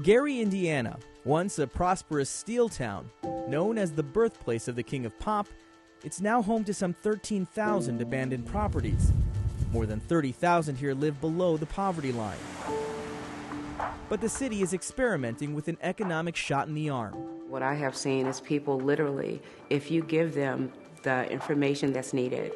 Gary, Indiana, once a prosperous steel town, known as the birthplace of the king of pop, it's now home to some 13,000 abandoned properties. More than 30,000 here live below the poverty line. But the city is experimenting with an economic shot in the arm. What I have seen is people literally, if you give them the information that's needed,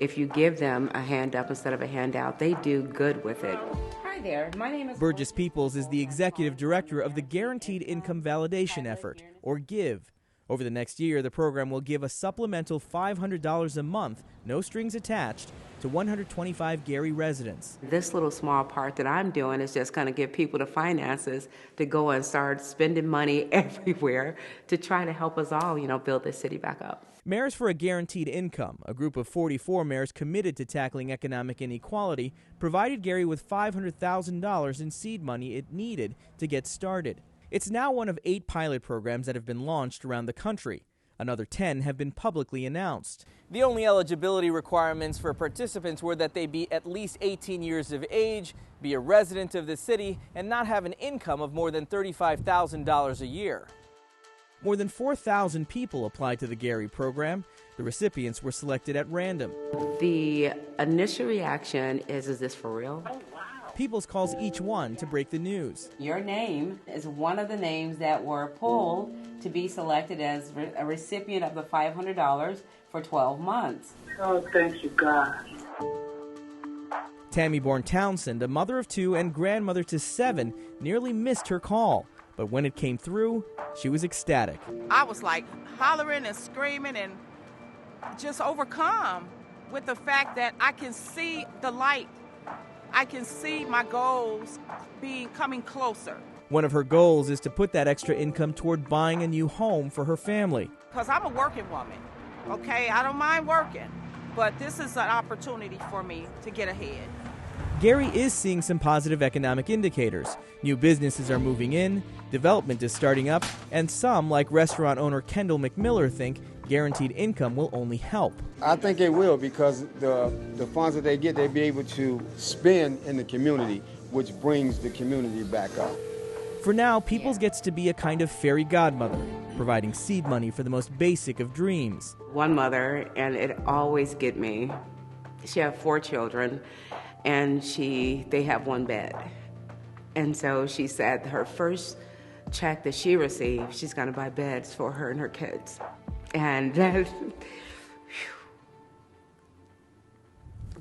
if you give them a hand up instead of a handout, they do good with it. Hi there, my name is Burgess Peoples is the executive director of the Guaranteed Income Validation Effort, or GIVE. Over the next year, the program will give a supplemental $500 a month, no strings attached, to 125 Gary residents. This little small part that I'm doing is just going to give people the finances to go and start spending money everywhere to try to help us all, build this city back up. Mayors for a Guaranteed Income, a group of 44 mayors committed to tackling economic inequality, provided Gary with $500,000 in seed money it needed to get started. It's now one of 8 pilot programs that have been launched around the country. Another 10 have been publicly announced. The only eligibility requirements for participants were that they be at least 18 years of age, be a resident of the city, and not have an income of more than $35,000 a year. More than 4,000 people applied to the Gary program. The recipients were selected at random. The initial reaction is this for real? Oh, wow. Peoples calls each one to break the news. Your name is one of the names that were pulled to be selected as a recipient of the $500 for 12 months. Oh, thank you, God. Tammy Bourne Townsend, a mother of 2 and grandmother to 7, nearly missed her call. But when it came through, she was ecstatic. I was like hollering and screaming and just overcome with the fact that I can see the light. I can see my goals coming closer. One of her goals is to put that extra income toward buying a new home for her family. Because I'm a working woman, okay? I don't mind working, but this is an opportunity for me to get ahead. Gary is seeing some positive economic indicators. New businesses are moving in, development is starting up, and some, like restaurant owner Kendall McMiller, think Guaranteed Income will only help. I think it will, because the funds that they get, they'll be able to spend in the community, which brings the community back up. For now, Peoples gets to be a kind of fairy godmother, providing seed money for the most basic of dreams. One mother, and it always get me, she had 4 children, and they have 1 bed. And so she said her first check that she received, she's going to buy beds for her and her kids. And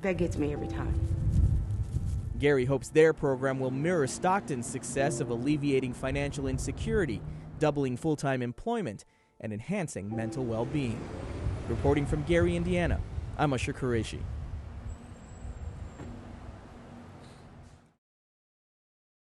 that gets me every time. Gary hopes their program will mirror Stockton's success of alleviating financial insecurity, doubling full-time employment, and enhancing mental well-being. Reporting from Gary, Indiana, I'm Usher Qureshi.